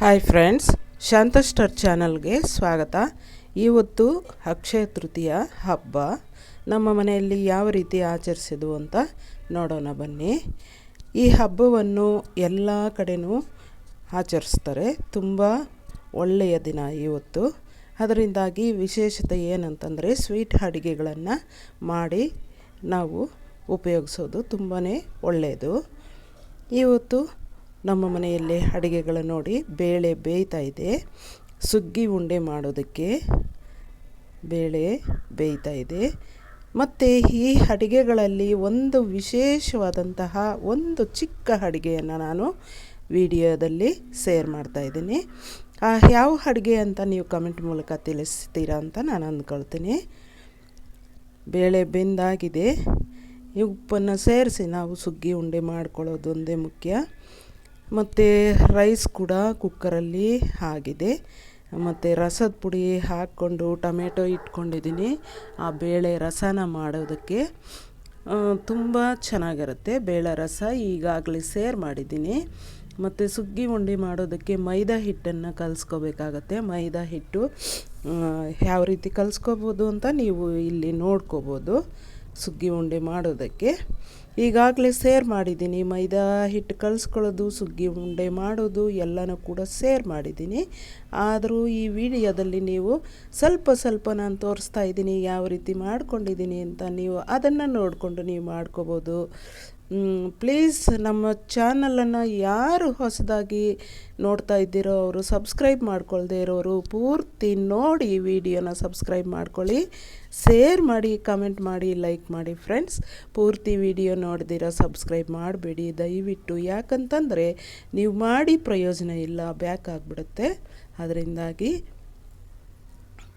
Hi friends, ಶಾಂತ star ಚಾನಲ್ಗೆ ಸ್ವಾಗತ. ಇವತ್ತು ಅಕ್ಷಯ ತೃತೀಯ ಹಬ್ಬ ನಮ್ಮ ಮನೆಯಲ್ಲಿ ಯಾವ ರೀತಿ ಆಚರಿಸಿದ್ವು ಅಂತ ನೋಡೋಣ ಬನ್ನಿ. ಈ ಹಬ್ಬವನ್ನು ಎಲ್ಲ ಕಡೆಯೂ ಆಚರಿಸ್ತಾರೆ. ತುಂಬ ಒಳ್ಳೆಯ ದಿನ ಇವತ್ತು. ಅದರಿಂದಾಗಿ ವಿಶೇಷತೆ ಏನಂತಂದರೆ ಸ್ವೀಟ್ ಅಡುಗೆಗಳನ್ನು ಮಾಡಿ ನಾವು ಉಪಯೋಗಿಸೋದು ತುಂಬಾ ಒಳ್ಳೆಯದು. ಇವತ್ತು ನಮ್ಮ ಮನೆಯಲ್ಲಿ ಅಡುಗೆಗಳು ನೋಡಿ, ಬೇಳೆ ಬೇಯ್ತಾ ಇದೆ. ಸುಗ್ಗಿ ಉಂಡೆ ಮಾಡೋದಕ್ಕೆ ಬೇಳೆ ಬೇಯ್ತಾ ಇದೆ. ಮತ್ತು ಈ ಅಡುಗೆಗಳಲ್ಲಿ ಒಂದು ವಿಶೇಷವಾದಂತಹ ಒಂದು ಚಿಕ್ಕ ಅಡುಗೆಯನ್ನು ನಾನು ವಿಡಿಯೋದಲ್ಲಿ ಶೇರ್ ಮಾಡ್ತಾಯಿದ್ದೀನಿ. ಯಾವ ಅಡುಗೆ ಅಂತ ನೀವು ಕಮೆಂಟ್ ಮೂಲಕ ತಿಳಿಸ್ತೀರಾ ಅಂತ ನಾನು ಅಂದ್ಕೊಳ್ತೀನಿ. ಬೇಳೆ ಬೆಂದಾಗಿದೆ. ಈ ಉಪ್ಪನ್ನು ಸೇರಿಸಿ ನಾವು ಸುಗ್ಗಿ ಉಂಡೆ ಮಾಡ್ಕೊಳ್ಳೋದು ಒಂದೇ ಮುಖ್ಯ. ಮತ್ತು ರೈಸ್ ಕೂಡ ಕುಕ್ಕರಲ್ಲಿ ಆಗಿದೆ. ಮತ್ತು ರಸದ ಪುಡಿ ಹಾಕ್ಕೊಂಡು ಟೊಮೆಟೊ ಇಟ್ಕೊಂಡಿದ್ದೀನಿ. ಆ ಬೇಳೆ ರಸನ ಮಾಡೋದಕ್ಕೆ ತುಂಬ ಚೆನ್ನಾಗಿರುತ್ತೆ. ಬೇಳೆ ರಸ ಈಗಾಗಲೇ ಸೇರ್ ಮಾಡಿದ್ದೀನಿ. ಮತ್ತು ಸುಗ್ಗಿ ಉಂಡೆ ಮಾಡೋದಕ್ಕೆ ಮೈದಾ ಹಿಟ್ಟನ್ನು ಕಲಿಸ್ಕೋಬೇಕಾಗತ್ತೆ. ಮೈದಾ ಹಿಟ್ಟು ಯಾವ ರೀತಿ ಕಲಿಸ್ಕೋಬೋದು ಅಂತ ನೀವು ಇಲ್ಲಿ ನೋಡ್ಕೋಬೋದು. ಸುಗ್ಗಿ ಉಂಡೆ ಮಾಡೋದಕ್ಕೆ ಈಗಾಗಲೇ ಸೇರ್ ಮಾಡಿದ್ದೀನಿ. ಮೈದಾ ಹಿಟ್ಟು ಕಲಿಸ್ಕೊಳ್ಳೋದು, ಸುಗ್ಗಿ ಉಂಡೆ ಮಾಡೋದು ಎಲ್ಲನೂ ಕೂಡ ಸೇರ್ ಮಾಡಿದ್ದೀನಿ. ಆದರೂ ಈ ವಿಡಿಯೋದಲ್ಲಿ ನೀವು ಸ್ವಲ್ಪ ನಾನು ತೋರಿಸ್ತಾ ಇದ್ದೀನಿ ಯಾವ ರೀತಿ ಮಾಡ್ಕೊಂಡಿದ್ದೀನಿ ಅಂತ. ನೀವು ಅದನ್ನು ನೋಡಿಕೊಂಡು ನೀವು ಮಾಡ್ಕೋಬೋದು. ಪ್ಲೀಸ್ ನಮ್ಮ ಚಾನಲನ್ನು ಯಾರು ಹೊಸದಾಗಿ ನೋಡ್ತಾ ಇದ್ದೀರೋ ಅವರು ಸಬ್ಸ್ಕ್ರೈಬ್ ಮಾಡ್ಕೊಳ್ದೇ ಇರೋರು ಪೂರ್ತಿ ನೋಡಿ ವಿಡಿಯೋನ ಸಬ್ಸ್ಕ್ರೈಬ್ ಮಾಡ್ಕೊಳ್ಳಿ, ಶೇರ್ ಮಾಡಿ, ಕಮೆಂಟ್ ಮಾಡಿ, ಲೈಕ್ ಮಾಡಿ. ಫ್ರೆಂಡ್ಸ್, ಪೂರ್ತಿ ವಿಡಿಯೋ ನೋಡ್ದಿರೋ ಸಬ್ಸ್ಕ್ರೈಬ್ ಮಾಡಬೇಡಿ ದಯವಿಟ್ಟು. ಯಾಕಂತಂದರೆ ನೀವು ಮಾಡಿ ಪ್ರಯೋಜನ ಇಲ್ಲ, ಬ್ಯಾಕ್ ಆಗಿಬಿಡುತ್ತೆ. ಅದರಿಂದಾಗಿ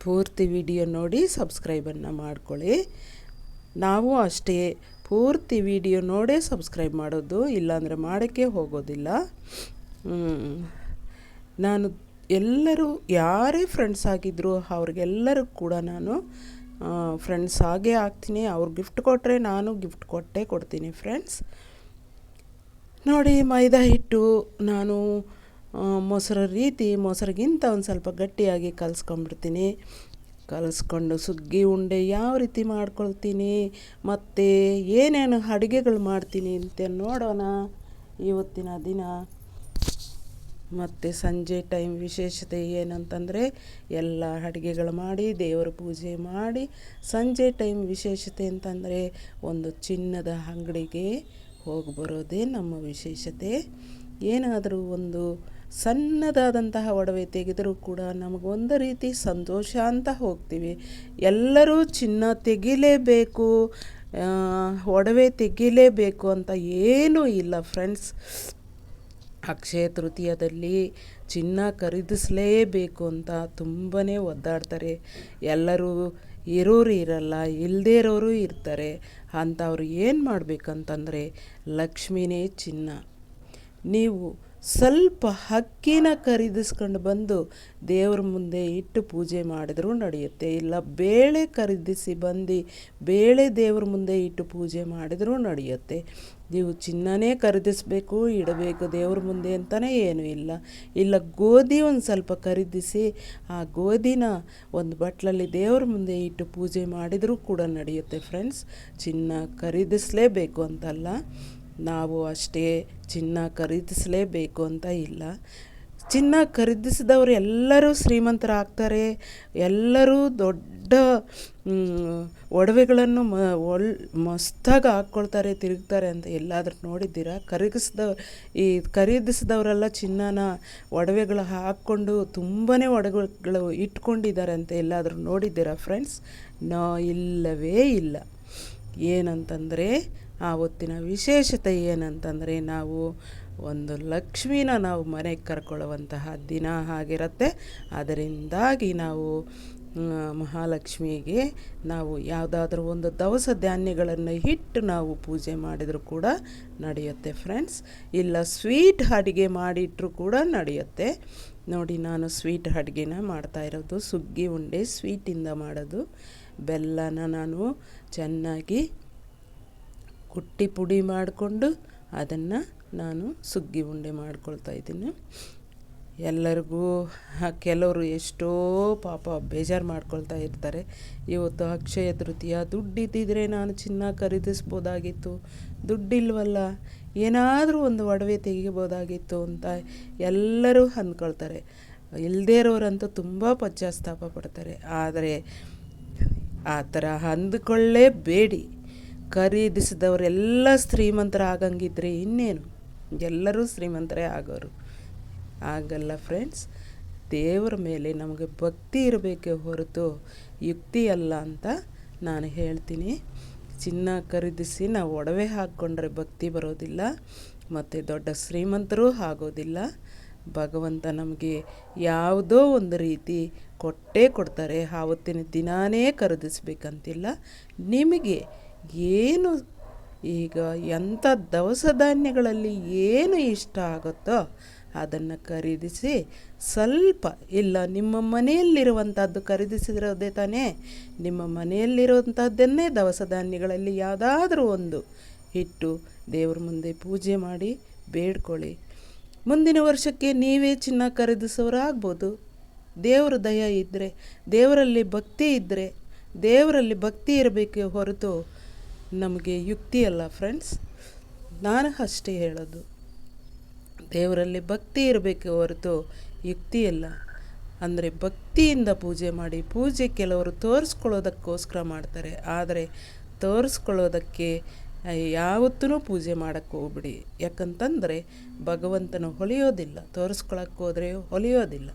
ಪೂರ್ತಿ ವಿಡಿಯೋ ನೋಡಿ ಸಬ್ಸ್ಕ್ರೈಬನ್ನು ಮಾಡ್ಕೊಳ್ಳಿ. ನಾವು ಅಷ್ಟೇ ಪೂರ್ತಿ ವಿಡಿಯೋ ನೋಡೇ ಸಬ್ಸ್ಕ್ರೈಬ್ ಮಾಡೋದು, ಇಲ್ಲಾಂದರೆ ಮಾಡೋಕ್ಕೆ ಹೋಗೋದಿಲ್ಲ. ನಾನು ಎಲ್ಲರೂ ಯಾರೇ ಫ್ರೆಂಡ್ಸ್ ಆಗಿದ್ದರು ಅವ್ರಿಗೆಲ್ಲರೂ ಕೂಡ ನಾನು ಫ್ರೆಂಡ್ಸ್ ಆಗೇ ಆಗ್ತೀನಿ. ಅವ್ರು ಗಿಫ್ಟ್ ಕೊಟ್ಟರೆ ನಾನು ಗಿಫ್ಟ್ ಕೊಡ್ತೀನಿ. ಫ್ರೆಂಡ್ಸ್ ನೋಡಿ, ಮೈದಾ ಹಿಟ್ಟು ನಾನು ಮೊಸರಿಗಿಂತ ಒಂದು ಸ್ವಲ್ಪ ಗಟ್ಟಿಯಾಗಿ ಕಲಿಸ್ಕೊಂಡ್ಬಿಡ್ತೀನಿ. ಕಲಿಸ್ಕೊಂಡು ಸುಗ್ಗಿ ಉಂಡೆ ಯಾವ ರೀತಿ ಮಾಡ್ಕೊಳ್ತೀನಿ ಮತ್ತು ಏನೇನು ಅಡುಗೆಗಳು ಮಾಡ್ತೀನಿ ಅಂತ ನೋಡೋಣ ಇವತ್ತಿನ ದಿನ. ಮತ್ತು ಸಂಜೆ ಟೈಮ್ ವಿಶೇಷತೆ ಏನಂತಂದರೆ ಎಲ್ಲ ಅಡುಗೆಗಳು ಮಾಡಿ ದೇವರ ಪೂಜೆ ಮಾಡಿ, ಸಂಜೆ ಟೈಮ್ ವಿಶೇಷತೆ ಅಂತಂದರೆ ಒಂದು ಚಿನ್ನದ ಅಂಗಡಿಗೆ ಹೋಗಿ ಬರೋದೇ ನಮ್ಮ ವಿಶೇಷತೆ. ಏನಾದರೂ ಒಂದು ಸಣ್ಣದಾದಂತಹ ಒಡವೆ ತೆಗೆದರೂ ಕೂಡ ನಮಗೊಂದು ರೀತಿ ಸಂತೋಷ ಅಂತ ಹೋಗ್ತೀವಿ. ಎಲ್ಲರೂ ಚಿನ್ನ ತೆಗಿಲೇಬೇಕು, ಒಡವೆ ತೆಗಿಲೇಬೇಕು ಅಂತ ಏನೂ ಇಲ್ಲ ಫ್ರೆಂಡ್ಸ್. ಅಕ್ಷಯ ತೃತೀಯದಲ್ಲಿ ಚಿನ್ನ ಖರೀದಿಸಲೇಬೇಕು ಅಂತ ತುಂಬಾ ಒದ್ದಾಡ್ತಾರೆ. ಎಲ್ಲರೂ ಇರೋರು ಇರಲ್ಲ, ಇಲ್ಲದೇ ಇರೋರು ಇರ್ತಾರೆ. ಅಂಥವ್ರು ಏನು ಮಾಡಬೇಕಂತಂದರೆ ಲಕ್ಷ್ಮಿನೇ ಚಿನ್ನ. ನೀವು ಸ್ವಲ್ಪ ಅಕ್ಕಿನ ಖರೀದಿಸ್ಕೊಂಡು ಬಂದು ದೇವ್ರ ಮುಂದೆ ಇಟ್ಟು ಪೂಜೆ ಮಾಡಿದ್ರೂ ನಡೆಯುತ್ತೆ. ಇಲ್ಲ ಬೇಳೆ ಖರೀದಿಸಿ ಬಂದು ಬೇಳೆ ದೇವ್ರ ಮುಂದೆ ಇಟ್ಟು ಪೂಜೆ ಮಾಡಿದ್ರೂ ನಡೆಯುತ್ತೆ. ನೀವು ಚಿನ್ನನೇ ಖರೀದಿಸಬೇಕು, ಇಡಬೇಕು ದೇವ್ರ ಮುಂದೆ ಅಂತಲೇ ಏನೂ ಇಲ್ಲ. ಇಲ್ಲ ಗೋಧಿ ಒಂದು ಸ್ವಲ್ಪ ಖರೀದಿಸಿ ಆ ಗೋಧಿನ ಒಂದು ಬಟ್ಲಲ್ಲಿ ದೇವ್ರ ಮುಂದೆ ಇಟ್ಟು ಪೂಜೆ ಮಾಡಿದರೂ ಕೂಡ ನಡೆಯುತ್ತೆ. ಫ್ರೆಂಡ್ಸ್, ಚಿನ್ನ ಖರೀದಿಸಲೇಬೇಕು ಅಂತಲ್ಲ, ನಾವು ಅಷ್ಟೇ ಚಿನ್ನ ಖರೀದಿಸಲೇಬೇಕು ಅಂತ ಇಲ್ಲ. ಚಿನ್ನ ಖರೀದಿಸಿದವರು ಎಲ್ಲರೂ ಶ್ರೀಮಂತರಾಗ್ತಾರೆ. ಎಲ್ಲರೂ ದೊಡ್ಡ ಒಡವೆಗಳನ್ನು ಮಸ್ತಾಗಿ ಹಾಕ್ಕೊಳ್ತಾರೆ, ತಿರುಗ್ತಾರೆ ಅಂತ ಎಲ್ಲಾದರೂ ನೋಡಿದ್ದೀರಾ? ಖರೀದಿಸಿದವರೆಲ್ಲ ಚಿನ್ನನ ಒಡವೆಗಳು ಹಾಕ್ಕೊಂಡು ತುಂಬಾ ಒಡವೆಗಳು ಇಟ್ಕೊಂಡಿದ್ದಾರೆ ಅಂತ ಎಲ್ಲಾದರೂ ನೋಡಿದ್ದೀರಾ ಫ್ರೆಂಡ್ಸ್? ಇಲ್ಲವೇ ಇಲ್ಲ. ಏನಂತಂದರೆ ಆವತ್ತಿನ ವಿಶೇಷತೆ ಏನಂತಂದರೆ ನಾವು ಒಂದು ಲಕ್ಷ್ಮಿನ ನಾವು ಮನೆಗೆ ಕರ್ಕೊಳ್ಳುವಂತಹ ದಿನ ಆಗಿರುತ್ತೆ. ಅದರಿಂದಾಗಿ ನಾವು ಮಹಾಲಕ್ಷ್ಮಿಗೆ ನಾವು ಯಾವುದಾದ್ರೂ ಒಂದು ದವಸ ಧಾನ್ಯಗಳನ್ನು ಇಟ್ಟು ನಾವು ಪೂಜೆ ಮಾಡಿದರೂ ಕೂಡ ನಡೆಯುತ್ತೆ ಫ್ರೆಂಡ್ಸ್. ಇಲ್ಲ ಸ್ವೀಟ್ ಅಡುಗೆ ಮಾಡಿಟ್ಟರೂ ಕೂಡ ನಡೆಯುತ್ತೆ. ನೋಡಿ, ನಾನು ಸ್ವೀಟ್ ಅಡುಗೆನ ಮಾಡ್ತಾಯಿರೋದು ಸುಗ್ಗಿ ಉಂಡೆ ಸ್ವೀಟಿಂದ ಮಾಡೋದು. ಬೆಲ್ಲನ ನಾನು ಚೆನ್ನಾಗಿ ಕುಟ್ಟಿ ಪುಡಿ ಮಾಡಿಕೊಂಡು ಅದನ್ನು ನಾನು ಸುಗ್ಗಿ ಉಂಡೆ ಮಾಡ್ಕೊಳ್ತಾ ಇದ್ದೀನಿ. ಎಲ್ಲರಿಗೂ ಕೆಲವರು ಎಷ್ಟೋ ಪಾಪ ಬೇಜಾರು ಮಾಡ್ಕೊಳ್ತಾ ಇರ್ತಾರೆ. ಇವತ್ತು ಅಕ್ಷಯ ತೃತೀಯ, ದುಡ್ಡಿದ್ದಿದ್ರೆ ನಾನು ಚಿನ್ನ ಖರೀದಿಸ್ಬೋದಾಗಿತ್ತು, ದುಡ್ಡಿಲ್ವಲ್ಲ, ಏನಾದರೂ ಒಂದು ಒಡವೆ ತೆಗಿಬೋದಾಗಿತ್ತು ಅಂತ ಎಲ್ಲರೂ ಅಂದ್ಕೊಳ್ತಾರೆ. ಇಲ್ಲದೇ ಇರೋರಂತೂ ತುಂಬ ಪಶ್ಚಾತ್ತಾಪ ಪಡ್ತಾರೆ. ಆದರೆ ಆ ಥರ ಅಂದುಕೊಳ್ಳೇಬೇಡಿ. ಖರೀದಿಸಿದವರೆಲ್ಲ ಶ್ರೀಮಂತರಾಗಂಗಿದ್ರೆ ಇನ್ನೇನು, ಎಲ್ಲರೂ ಶ್ರೀಮಂತರೇ ಆಗೋರು. ಆಗಲ್ಲ ಫ್ರೆಂಡ್ಸ್. ದೇವರ ಮೇಲೆ ನಮಗೆ ಭಕ್ತಿ ಇರಬೇಕೇ ಹೊರತು ಯುಕ್ತಿ ಅಲ್ಲ ಅಂತ ನಾನು ಹೇಳ್ತೀನಿ. ಚಿನ್ನ ಖರೀದಿಸಿ ನಾವು ಒಡವೆ ಹಾಕ್ಕೊಂಡ್ರೆ ಭಕ್ತಿ ಬರೋದಿಲ್ಲ, ಮತ್ತು ದೊಡ್ಡ ಶ್ರೀಮಂತರೂ ಆಗೋದಿಲ್ಲ. ಭಗವಂತ ನಮಗೆ ಯಾವುದೋ ಒಂದು ರೀತಿ ಕೊಟ್ಟೇ ಕೊಡ್ತಾರೆ. ಆವತ್ತಿನ ದಿನಾನೇ ಖರೀದಿಸ್ಬೇಕಂತಿಲ್ಲ. ನಿಮಗೆ ಏನು ಈಗ ಎಂಥ ದವಸ ಧಾನ್ಯಗಳಲ್ಲಿ ಏನು ಇಷ್ಟ ಆಗುತ್ತೋ ಅದನ್ನು ಖರೀದಿಸಿ ಸ್ವಲ್ಪ, ಇಲ್ಲ ನಿಮ್ಮ ಮನೆಯಲ್ಲಿರುವಂಥದ್ದು ಖರೀದಿಸಿರೋದೇ ತಾನೇ, ನಿಮ್ಮ ಮನೆಯಲ್ಲಿರುವಂಥದ್ದನ್ನೇ ದವಸ ಧಾನ್ಯಗಳಲ್ಲಿ ಯಾವುದಾದ್ರೂ ಒಂದು ಇಟ್ಟು ದೇವ್ರ ಮುಂದೆ ಪೂಜೆ ಮಾಡಿ ಬೇಡ್ಕೊಳ್ಳಿ. ಮುಂದಿನ ವರ್ಷಕ್ಕೆ ನೀವೇ ಚಿನ್ನ ಖರೀದಿಸೋರಾಗ್ಬೋದು. ದೇವರ ದಯ ಇದ್ದರೆ, ದೇವರಲ್ಲಿ ಭಕ್ತಿ ಇದ್ದರೆ, ದೇವರಲ್ಲಿ ಭಕ್ತಿ ಇರಬೇಕೆ ಹೊರತು ನಮಗೆ ಯುಕ್ತಿ ಅಲ್ಲ ಫ್ರೆಂಡ್ಸ್. ನಾನು ಅಷ್ಟೇ ಹೇಳೋದು, ದೇವರಲ್ಲಿ ಭಕ್ತಿ ಇರಬೇಕೆ ಹೊರತು ಯುಕ್ತಿ ಅಲ್ಲ. ಅಂದರೆ ಭಕ್ತಿಯಿಂದ ಪೂಜೆ ಮಾಡಿ. ಪೂಜೆ ಕೆಲವರು ತೋರಿಸ್ಕೊಳ್ಳೋದಕ್ಕೋಸ್ಕರ ಮಾಡ್ತಾರೆ, ಆದರೆ ತೋರಿಸ್ಕೊಳ್ಳೋದಕ್ಕೆ ಯಾವತ್ತೂ ಪೂಜೆ ಮಾಡೋಕ್ಕೆ ಹೋಗ್ಬಿಡಿ. ಯಾಕಂತಂದರೆ ಭಗವಂತನು ಹೊಳೆಯೋದಿಲ್ಲ, ತೋರಿಸ್ಕೊಳ್ಳೋಕ್ಕೆ ಹೋದರೆ ಹೊಳೆಯೋದಿಲ್ಲ.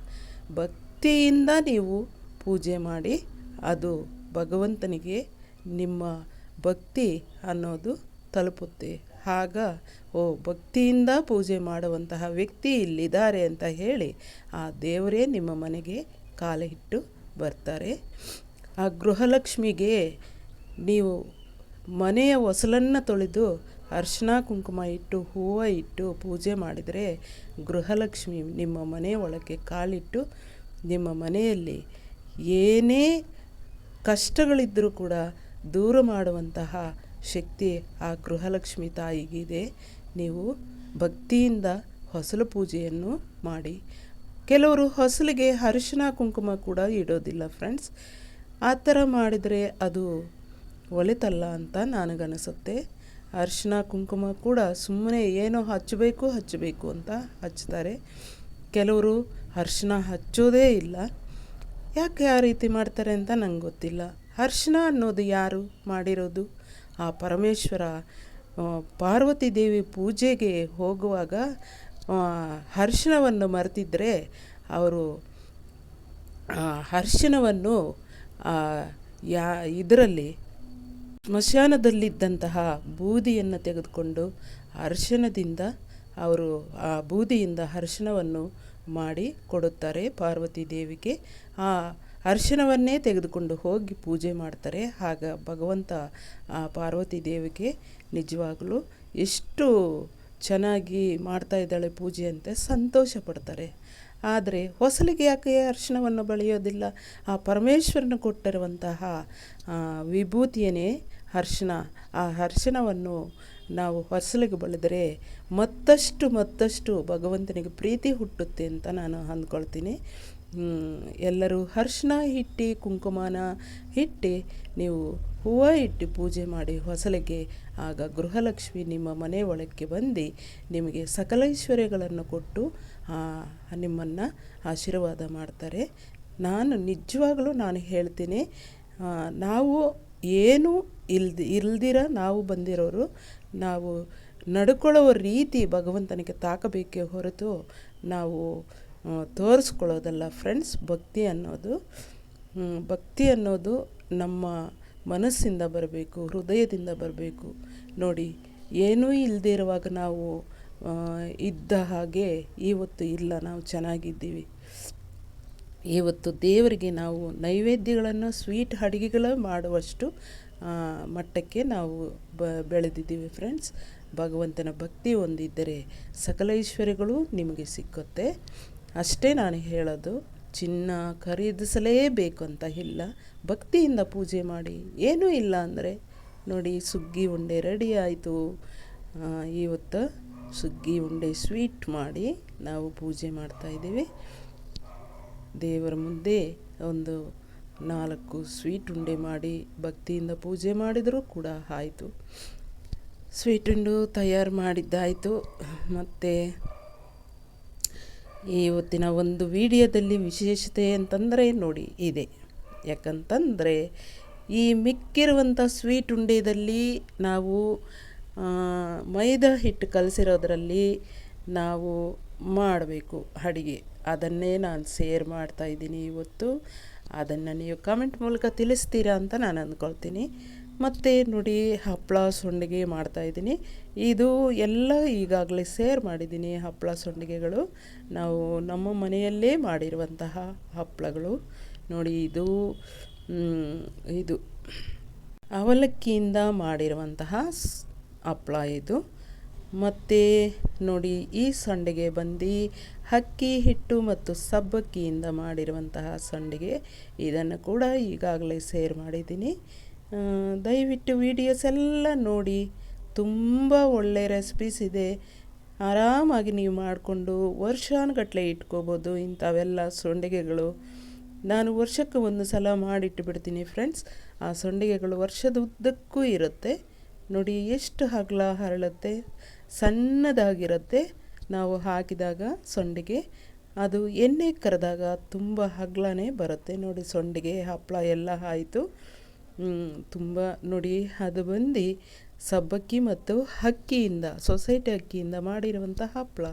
ಭಕ್ತಿಯಿಂದ ನೀವು ಪೂಜೆ ಮಾಡಿ, ಅದು ಭಗವಂತನಿಗೆ ನಿಮ್ಮ ಭಕ್ತಿ ಅನ್ನೋದು ತಲುಪುತ್ತೆ. ಆಗ ಭಕ್ತಿಯಿಂದ ಪೂಜೆ ಮಾಡುವಂತಹ ವ್ಯಕ್ತಿ ಇಲ್ಲಿದ್ದಾರೆ ಅಂತ ಹೇಳಿ ಆ ದೇವರೇ ನಿಮ್ಮ ಮನೆಗೆ ಕಾಲಿಟ್ಟು ಬರ್ತಾರೆ. ಆ ಗೃಹಲಕ್ಷ್ಮಿಗೆ ನೀವು ಮನೆಯ ಹೊಸಲನ್ನು ತೊಳೆದು ಅರಿಶಿನ ಕುಂಕುಮ ಇಟ್ಟು ಹೂವು ಇಟ್ಟು ಪೂಜೆ ಮಾಡಿದರೆ ಗೃಹಲಕ್ಷ್ಮಿ ನಿಮ್ಮ ಮನೆಯ ಒಳಗೆ ಕಾಲಿಟ್ಟು ನಿಮ್ಮ ಮನೆಯಲ್ಲಿ ಏನೇ ಕಷ್ಟಗಳಿದ್ದರೂ ಕೂಡ ದೂರ ಮಾಡುವಂತಹ ಶಕ್ತಿ ಆ ಗೃಹಲಕ್ಷ್ಮಿ ತಾಯಿಗಿದೆ. ನೀವು ಭಕ್ತಿಯಿಂದ ಹೊಸಲು ಪೂಜೆಯನ್ನು ಮಾಡಿ. ಕೆಲವರು ಹೊಸಲಿಗೆ ಅರಿಶಿನ ಕುಂಕುಮ ಕೂಡ ಇಡೋದಿಲ್ಲ ಫ್ರೆಂಡ್ಸ್. ಆ ಥರ ಮಾಡಿದರೆ ಅದು ಒಳಿತಲ್ಲ ಅಂತ ನನಗನ್ನಿಸುತ್ತೆ. ಅರಿಶಿನ ಕುಂಕುಮ ಕೂಡ ಸುಮ್ಮನೆ ಏನೋ ಹಚ್ಚಬೇಕು ಅಂತ ಹಚ್ತಾರೆ. ಕೆಲವರು ಅರಿಶಿನ ಹಚ್ಚೋದೇ ಇಲ್ಲ. ಯಾಕೆ ಆ ರೀತಿ ಮಾಡ್ತಾರೆ ಅಂತ ನಂಗೆ ಗೊತ್ತಿಲ್ಲ. ಅರಿಶಿನ ಅನ್ನೋದು ಯಾರು ಮಾಡಿರೋದು? ಆ ಪರಮೇಶ್ವರ ಪಾರ್ವತಿ ದೇವಿ ಪೂಜೆಗೆ ಹೋಗುವಾಗ ಅರಿಶಿನವನ್ನು ಮರೆತಿದ್ದರೆ ಅವರು ಅರಿಶಿನವನ್ನು ಇದರಲ್ಲಿ ಸ್ಮಶಾನದಲ್ಲಿದ್ದಂತಹ ಬೂದಿಯನ್ನು ತೆಗೆದುಕೊಂಡು ಅರಿಶಿನದಿಂದ ಅವರು ಆ ಬೂದಿಯಿಂದ ಅರಿಶಿನವನ್ನು ಮಾಡಿ ಕೊಡುತ್ತಾರೆ ಪಾರ್ವತಿ ದೇವಿಗೆ. ಆ ಅರಿಶಿನವನ್ನೇ ತೆಗೆದುಕೊಂಡು ಹೋಗಿ ಪೂಜೆ ಮಾಡ್ತಾರೆ. ಆಗ ಭಗವಂತ ಆ ಪಾರ್ವತಿ ದೇವಿಗೆ ನಿಜವಾಗಲೂ ಎಷ್ಟು ಚೆನ್ನಾಗಿ ಮಾಡ್ತಾ ಇದ್ದಾಳೆ ಪೂಜೆ ಅಂತ ಸಂತೋಷ ಪಡ್ತಾರೆ. ಆದರೆ ಹೊಸಲಿಗೆ ಯಾಕೆ ಅರಿಶಿನವನ್ನು ಬಳಿಯೋದಿಲ್ಲ? ಆ ಪರಮೇಶ್ವರನ ಕೊಟ್ಟಿರುವಂತಹ ವಿಭೂತಿಯೇ ಅರಿಶಿನ. ಆ ಅರಿಶಿನವನ್ನು ನಾವು ಹೊಸಲಿಗೆ ಬಳಿದರೆ ಮತ್ತಷ್ಟು ಭಗವಂತನಿಗೆ ಪ್ರೀತಿ ಹುಟ್ಟುತ್ತೆ ಅಂತ ನಾನು ಅಂದ್ಕೊಳ್ತೀನಿ. ಎಲ್ಲರೂ ಅರಿಶಿನ ಇಟ್ಟು ಕುಂಕುಮನ ಇಟ್ಟು ನೀವು ಹೂವು ಇಟ್ಟು ಪೂಜೆ ಮಾಡಿ ಹೊಸಲಿಗೆ. ಆಗ ಗೃಹಲಕ್ಷ್ಮಿ ನಿಮ್ಮ ಮನೆ ಒಳಕ್ಕೆ ಬಂದು ನಿಮಗೆ ಸಕಲ ಐಶ್ವರ್ಯಗಳನ್ನು ಕೊಟ್ಟು ನಿಮ್ಮನ್ನು ಆಶೀರ್ವಾದ ಮಾಡ್ತಾರೆ. ನಿಜವಾಗಲೂ ನಾನು ಹೇಳ್ತೀನಿ, ನಾವು ಏನು ಇಲ್ದಿರ ನಾವು ಬಂದಿರೋರು, ನಾವು ನಡ್ಕೊಳ್ಳೋ ರೀತಿ ಭಗವಂತನಿಗೆ ತಾಕಬೇಕೇ ಹೊರತು ನಾವು ತೋರಿಸ್ಕೊಳ್ಳೋದಲ್ಲ ಫ್ರೆಂಡ್ಸ್. ಭಕ್ತಿ ಅನ್ನೋದು ನಮ್ಮ ಮನಸ್ಸಿಂದ ಬರಬೇಕು, ಹೃದಯದಿಂದ ಬರಬೇಕು. ನೋಡಿ, ಏನೂ ಇಲ್ಲದೇ ಇರುವಾಗ ನಾವು ಇದ್ದ ಹಾಗೆ ಇವತ್ತು ಇಲ್ಲ, ನಾವು ಚೆನ್ನಾಗಿದ್ದೀವಿ. ಇವತ್ತು ದೇವರಿಗೆ ನಾವು ನೈವೇದ್ಯಗಳನ್ನು ಸ್ವೀಟ್ ಅಡುಗೆಗಳು ಮಾಡುವಷ್ಟು ಮಟ್ಟಕ್ಕೆ ನಾವು ಬೆಳೆದಿದ್ದೀವಿ ಫ್ರೆಂಡ್ಸ್. ಭಗವಂತನ ಭಕ್ತಿ ಹೊಂದಿದ್ದರೆ ಸಕಲ ಐಶ್ವರ್ಯಗಳು ನಿಮಗೆ ಸಿಕ್ಕುತ್ತೆ. ಅಷ್ಟೇ ನಾನು ಹೇಳೋದು. ಚಿನ್ನ ಖರೀದಿಸಲೇಬೇಕು ಅಂತ ಇಲ್ಲ, ಭಕ್ತಿಯಿಂದ ಪೂಜೆ ಮಾಡಿ. ಏನೂ ಇಲ್ಲ ಅಂದರೆ ನೋಡಿ, ಸುಗ್ಗಿ ಉಂಡೆ ರೆಡಿ ಆಯಿತು. ಇವತ್ತು ಸುಗ್ಗಿ ಉಂಡೆ ಸ್ವೀಟ್ ಮಾಡಿ ನಾವು ಪೂಜೆ ಮಾಡ್ತಾಯಿದ್ದೀವಿ. ದೇವರ ಮುಂದೆ ಒಂದು 4 ಸ್ವೀಟ್ ಉಂಡೆ ಮಾಡಿ ಭಕ್ತಿಯಿಂದ ಪೂಜೆ ಮಾಡಿದರೂ ಕೂಡ ಆಯಿತು. ಸ್ವೀಟ್ ಉಂಡು ತಯಾರು ಮಾಡಿದ್ದಾಯಿತು. ಮತ್ತು ಇವತ್ತಿನ ಒಂದು ವಿಡಿಯೋದಲ್ಲಿ ವಿಶೇಷತೆ ಅಂತಂದರೆ ನೋಡಿ ಇದೆ. ಯಾಕಂತಂದರೆ ಈ ಮಿಕ್ಕಿರುವಂಥ ಸ್ವೀಟ್ ಉಂಡೆಯಲ್ಲಿ ನಾವು ಮೈದಾ ಹಿಟ್ಟು ಕಲಸಿರೋದ್ರಲ್ಲಿ ನಾವು ಮಾಡಬೇಕು ಅಡುಗೆ. ಅದನ್ನೇ ನಾನು ಶೇರ್ ಮಾಡ್ತಾಯಿದ್ದೀನಿ ಇವತ್ತು. ಅದನ್ನು ನೀವು ಕಮೆಂಟ್ ಮೂಲಕ ತಿಳಿಸ್ತೀರಾ ಅಂತ ನಾನು ಅಂದ್ಕೊಳ್ತೀನಿ. ಮತ್ತು ನೋಡಿ ಹಪ್ಪಳ ಸಂಡಿಗೆ ಮಾಡ್ತಾಯಿದ್ದೀನಿ. ಇದು ಎಲ್ಲ ಈಗಾಗಲೇ ಶೇರ್ ಮಾಡಿದ್ದೀನಿ. ಹಪ್ಪಳ ಸಂಡಿಗೆಗಳು ನಾವು ನಮ್ಮ ಮನೆಯಲ್ಲೇ ಮಾಡಿರುವಂತಹ ಹಪ್ಪಳಗಳು ನೋಡಿ. ಇದು ಅವಲಕ್ಕಿಯಿಂದ ಮಾಡಿರುವಂತಹ ಹಪ್ಪಳ ಇದು. ಮತ್ತು ನೋಡಿ ಈ ಸಂಡಿಗೆ ಬಂದು ಅಕ್ಕಿ ಹಿಟ್ಟು ಮತ್ತು ಸಬ್ಬಕ್ಕಿಯಿಂದ ಮಾಡಿರುವಂತಹ ಸಂಡಿಗೆ. ಇದನ್ನು ಕೂಡ ಈಗಾಗಲೇ ಶೇರ್ ಮಾಡಿದ್ದೀನಿ. ದಯವಿಟ್ಟು ವೀಡಿಯೋಸ್ ಎಲ್ಲ ನೋಡಿ. ತುಂಬ ಒಳ್ಳೆಯ ರೆಸಿಪೀಸ್ ಇದೆ. ಆರಾಮಾಗಿ ನೀವು ಮಾಡಿಕೊಂಡು ವರ್ಷಾನುಗಟ್ಟಲೆ ಇಟ್ಕೋಬೋದು ಇಂಥವೆಲ್ಲ ಸಂಡಿಗೆಗಳು. ನಾನು ವರ್ಷಕ್ಕೆ ಒಂದು ಸಲ ಮಾಡಿಟ್ಟು ಬಿಡ್ತೀನಿ ಫ್ರೆಂಡ್ಸ್. ಆ ಸಂಡಿಗೆಗಳು ವರ್ಷದ ಉದ್ದಕ್ಕೂ ಇರುತ್ತೆ. ನೋಡಿ ಎಷ್ಟು ಅಗಲ ಹರಳುತ್ತೆ, ಸಣ್ಣದಾಗಿರುತ್ತೆ. ನಾವು ಹಾಕಿದಾಗ ಸಂಡಿಗೆ ಅದು ಎಣ್ಣೆ ಕರೆದಾಗ ತುಂಬ ಅಗಲನೇ ಬರುತ್ತೆ. ನೋಡಿ ಸಂಡಿಗೆ ಹಪ್ಪಳ ಎಲ್ಲ ಆಯಿತು. ತುಂಬ ನೋಡಿ ಅದು ಬಂದು ಸಬ್ಬಕ್ಕಿ ಮತ್ತು ಅಕ್ಕಿಯಿಂದ, ಸೊಸೈಟಿ ಅಕ್ಕಿಯಿಂದ ಮಾಡಿರುವಂಥ ಹಪ್ಪಳ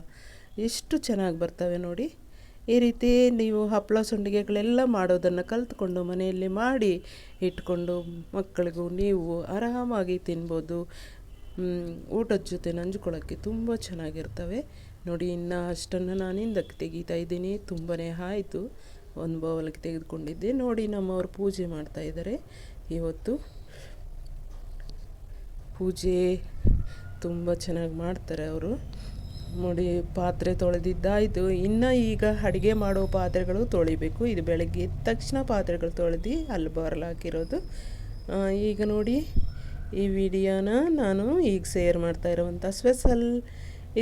ಎಷ್ಟು ಚೆನ್ನಾಗಿ ಬರ್ತವೆ ನೋಡಿ. ಈ ರೀತಿ ನೀವು ಹಪ್ಪಳ ಸಂಡಿಗೆಗಳೆಲ್ಲ ಮಾಡೋದನ್ನು ಕಲಿತ್ಕೊಂಡು ಮನೆಯಲ್ಲಿ ಮಾಡಿ ಇಟ್ಕೊಂಡು ಮಕ್ಕಳಿಗೂ ನೀವು ಆರಾಮಾಗಿ ತಿನ್ಬೋದು. ಊಟದ ಜೊತೆ ನಂಚ್ಕೊಳ್ಳೋಕ್ಕೆ ತುಂಬ ಚೆನ್ನಾಗಿರ್ತವೆ ನೋಡಿ. ಇನ್ನು ಅಷ್ಟನ್ನು ನಾನು ಹಿಂದಕ್ಕೆ ತೆಗಿತಾ ಇದ್ದೀನಿ. ತುಂಬಾ ಆಯಿತು. ಒಂದು ಬೌಲಿಗೆ ತೆಗೆದುಕೊಂಡಿದ್ದೆ. ನೋಡಿ ನಮ್ಮವರು ಪೂಜೆ ಮಾಡ್ತಾಯಿದ್ದಾರೆ ಇವತ್ತು. ಪೂಜೆ ತುಂಬ ಚೆನ್ನಾಗಿ ಮಾಡ್ತಾರೆ ಅವರು. ನೋಡಿ ಪಾತ್ರೆ ತೊಳೆದಿದ್ದಾಯಿತು. ಇನ್ನು ಈಗ ಅಡುಗೆ ಮಾಡೋ ಪಾತ್ರೆಗಳು ತೊಳಿಬೇಕು. ಇದು ಬೆಳಗ್ಗೆ ಎದ್ದ ತಕ್ಷಣ ಪಾತ್ರೆಗಳು ತೊಳೆದು ಅಲ್ಲಿ ಬರಲಾಕಿರೋದು. ಈಗ ನೋಡಿ ಈ ವಿಡಿಯೋನ ನಾನು ಈಗ ಶೇರ್ ಮಾಡ್ತಾ ಇರೋವಂಥ ಸ್ಪೆಷಲ್.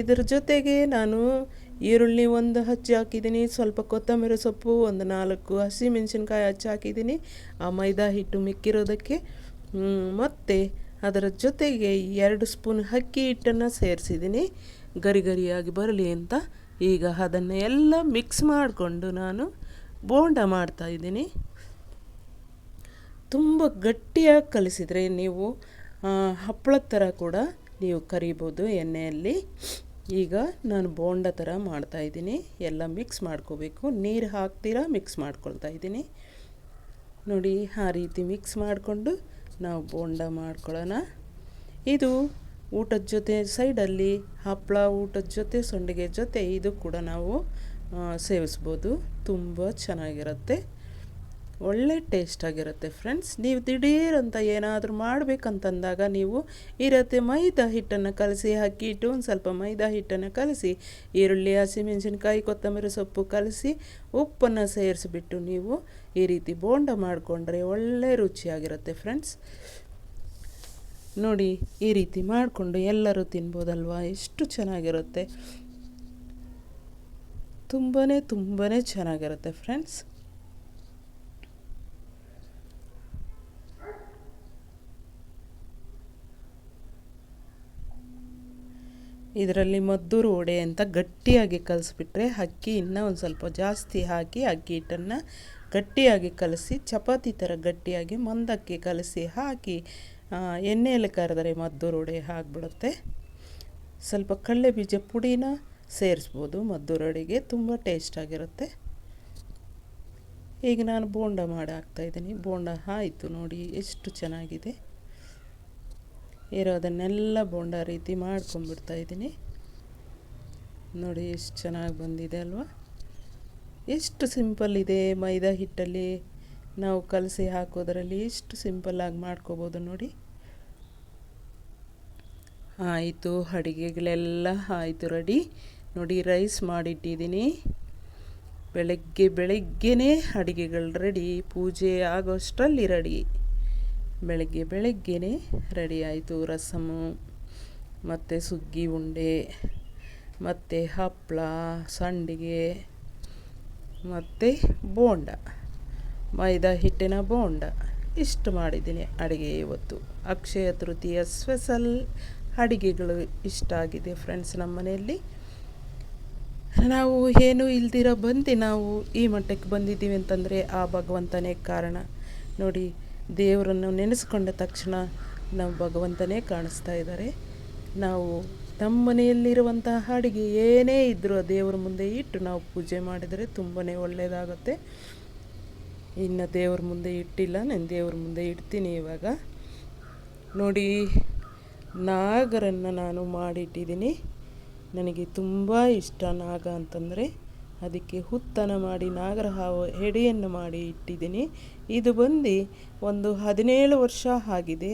ಇದ್ರ ಜೊತೆಗೆ ನಾನು ಈರುಳ್ಳಿ ಒಂದು ಹಚ್ಚಿ ಹಾಕಿದ್ದೀನಿ, ಸ್ವಲ್ಪ ಕೊತ್ತಂಬರಿ ಸೊಪ್ಪು, ಒಂದು 4 ಹಸಿಮೆಣಸಿನ್ಕಾಯಿ ಹಚ್ಚಿ ಹಾಕಿದ್ದೀನಿ ಆ ಮೈದಾ ಹಿಟ್ಟು ಮಿಕ್ಕಿರೋದಕ್ಕೆ. ಮತ್ತು ಅದರ ಜೊತೆಗೆ 2 ಸ್ಪೂನ್ ಅಕ್ಕಿ ಹಿಟ್ಟನ್ನು ಸೇರಿಸಿದ್ದೀನಿ ಗರಿ ಗರಿಯಾಗಿ ಬರಲಿ ಅಂತ. ಈಗ ಅದನ್ನು ಎಲ್ಲ ಮಿಕ್ಸ್ ಮಾಡಿಕೊಂಡು ನಾನು ಬೋಂಡ ಮಾಡ್ತಾಯಿದ್ದೀನಿ. ತುಂಬ ಗಟ್ಟಿಯಾಗಿ ಕಲಿಸಿದರೆ ನೀವು ಹಪ್ಪಳದ ಥರ ಕೂಡ ನೀವು ಕರಿಬೋದು ಎಣ್ಣೆಯಲ್ಲಿ. ಈಗ ನಾನು ಬೋಂಡ ಥರ ಮಾಡ್ತಾಯಿದ್ದೀನಿ. ಎಲ್ಲ ಮಿಕ್ಸ್ ಮಾಡ್ಕೋಬೇಕು. ನೀರು ಹಾಕ್ತೀರಾ ಮಿಕ್ಸ್ ಮಾಡ್ಕೊಳ್ತಾ ಇದ್ದೀನಿ ನೋಡಿ. ಆ ರೀತಿ ಮಿಕ್ಸ್ ಮಾಡಿಕೊಂಡು ನಾವು ಬೋಂಡ ಮಾಡ್ಕೊಳ್ಳೋಣ. ಇದು ಊಟದ ಜೊತೆ ಸೈಡಲ್ಲಿ ಹಪ್ಪಳ, ಊಟದ ಜೊತೆ ಸಂಡಿಗೆ ಜೊತೆ ಇದು ಕೂಡ ನಾವು ಸೇವಿಸ್ಬೋದು. ತುಂಬ ಚೆನ್ನಾಗಿರುತ್ತೆ, ಒಳ್ಳೆ ಟೇಸ್ಟಾಗಿರುತ್ತೆ ಫ್ರೆಂಡ್ಸ್. ನೀವು ದಿಢೀರಂತ ಏನಾದರೂ ಮಾಡಬೇಕಂತಂದಾಗ ನೀವು ಈ ರೀತಿ ಮೈದಾ ಹಿಟ್ಟನ್ನು ಕಲಸಿ, ಅಕ್ಕಿ ಹಿಟ್ಟು ಒಂದು ಸ್ವಲ್ಪ ಮೈದಾ ಹಿಟ್ಟನ್ನು ಕಲಸಿ, ಈರುಳ್ಳಿ, ಹಸಿಮೆಣಸಿನ್ಕಾಯಿ, ಕೊತ್ತಂಬರಿ ಸೊಪ್ಪು ಕಲಸಿ, ಉಪ್ಪನ್ನು ಸೇರಿಸಿಬಿಟ್ಟು ನೀವು ಈ ರೀತಿ ಬೋಂಡ ಮಾಡಿಕೊಂಡ್ರೆ ಒಳ್ಳೆ ರುಚಿಯಾಗಿರುತ್ತೆ ಫ್ರೆಂಡ್ಸ್. ನೋಡಿ ಈ ರೀತಿ ಮಾಡಿಕೊಂಡು ಎಲ್ಲರೂ ತಿನ್ಬೋದಲ್ವಾ. ಎಷ್ಟು ಚೆನ್ನಾಗಿರುತ್ತೆ, ತುಂಬಾ ಚೆನ್ನಾಗಿರುತ್ತೆ ಫ್ರೆಂಡ್ಸ್. ಇದರಲ್ಲಿ ಮದ್ದೂರು ವಡೆ ಅಂತ ಗಟ್ಟಿಯಾಗಿ ಕಲಿಸ್ಬಿಟ್ರೆ, ಅಕ್ಕಿ ಇನ್ನೂ ಒಂದು ಸ್ವಲ್ಪ ಜಾಸ್ತಿ ಹಾಕಿ ಅಕ್ಕಿ ಹಿಟ್ಟನ್ನು ಗಟ್ಟಿಯಾಗಿ ಕಲಸಿ ಚಪಾತಿ ಥರ ಗಟ್ಟಿಯಾಗಿ ಮಂದಕ್ಕೆ ಕಲಸಿ ಹಾಕಿ ಎಣ್ಣೆಯಲ್ಲಿ ಕರೆದರೆ ಮದ್ದೂರು ವಡೆ ಆಗಿಬಿಡುತ್ತೆ. ಸ್ವಲ್ಪ ಕಡಲೆ ಬೀಜ ಪುಡಿನ ಸೇರಿಸ್ಬೋದು ಮದ್ದೂರು ವಡೆಗೆ, ತುಂಬ ಟೇಸ್ಟಾಗಿರುತ್ತೆ. ಈಗ ನಾನು ಬೋಂಡ ಮಾಡಿ ಹಾಕ್ತಾಯಿದ್ದೀನಿ. ಬೋಂಡ ಆಯಿತು ನೋಡಿ ಎಷ್ಟು ಚೆನ್ನಾಗಿದೆ. ಇರೋದನ್ನೆಲ್ಲ ಬೋಂಡ ರೀತಿ ಮಾಡ್ಕೊಂಡ್ಬಿಡ್ತಾಯಿದ್ದೀನಿ ನೋಡಿ. ಎಷ್ಟು ಚೆನ್ನಾಗಿ ಬಂದಿದೆ ಅಲ್ವಾ. ಎಷ್ಟು ಸಿಂಪಲ್ ಇದೆ. ಮೈದಾ ಹಿಟ್ಟಲ್ಲಿ ನಾವು ಕಲಸಿ ಹಾಕೋದ್ರಲ್ಲಿ ಎಷ್ಟು ಸಿಂಪಲ್ಲಾಗಿ ಮಾಡ್ಕೋಬೋದು ನೋಡಿ. ಆಯಿತು, ಅಡುಗೆಗಳೆಲ್ಲ ಆಯಿತು, ರೆಡಿ ನೋಡಿ. ರೈಸ್ ಮಾಡಿಟ್ಟಿದ್ದೀನಿ. ಬೆಳಗ್ಗೆನೇ ಅಡುಗೆಗಳು ರೆಡಿ. ಪೂಜೆ ಆಗೋಷ್ಟರಲ್ಲಿ ರೆಡಿ. ಬೆಳಗ್ಗೆನೇ ರೆಡಿ ಆಯಿತು. ರಸಮು ಮತ್ತು ಸುಗ್ಗಿ ಉಂಡೆ ಮತ್ತು ಹಪ್ಪಳ, ಸಂಡಿಗೆ ಮತ್ತು ಬೋಂಡ, ಮೈದಾ ಹಿಟ್ಟಿನ ಬೋಂಡ ಇಷ್ಟು ಮಾಡಿದ್ದೀನಿ ಅಡುಗೆ ಇವತ್ತು. ಅಕ್ಷಯ ತೃತೀಯ ಸ್ಪೆಷಲ್ ಅಡುಗೆಗಳು ಇಷ್ಟ ಆಗಿದೆ ಫ್ರೆಂಡ್ಸ್. ನಮ್ಮ ಮನೆಯಲ್ಲಿ ನಾವು ಏನೂ ಇಲ್ದಿರ ನಾವು ಈ ಮಟ್ಟಕ್ಕೆ ಬಂದಿದ್ದೀವಿ ಅಂತಂದರೆ ಆ ಭಗವಂತನೇ ಕಾರಣ. ನೋಡಿ, ದೇವರನ್ನು ನೆನೆಸ್ಕೊಂಡ ತಕ್ಷಣ ನಾವು ಭಗವಂತನೇ ಕಾಣಿಸ್ತಾ ಇದ್ದಾರೆ. ನಾವು ನಮ್ಮ ಮನೆಯಲ್ಲಿರುವಂತಹ ಅಡುಗೆ ಏನೇ ಇದ್ದರೂ ದೇವರ ಮುಂದೆ ಇಟ್ಟು ನಾವು ಪೂಜೆ ಮಾಡಿದರೆ ತುಂಬಾ ಒಳ್ಳೆಯದಾಗುತ್ತೆ. ಇನ್ನು ದೇವ್ರ ಮುಂದೆ ಇಟ್ಟಿಲ್ಲ, ನಾನು ದೇವ್ರ ಮುಂದೆ ಇಡ್ತೀನಿ ಇವಾಗ. ನೋಡಿ, ನಾಗರನ್ನು ನಾನು ಮಾಡಿಟ್ಟಿದ್ದೀನಿ. ನನಗೆ ತುಂಬ ಇಷ್ಟ ನಾಗ ಅಂತಂದರೆ. ಅದಕ್ಕೆ ಹುತ್ತನ ಮಾಡಿ ನಾಗರ ಹಾವು ಎಡೆಯನ್ನು ಮಾಡಿ ಇಟ್ಟಿದ್ದೀನಿ. ಇದು ಬಂದು ಒಂದು 17 ವರ್ಷ ಆಗಿದೆ.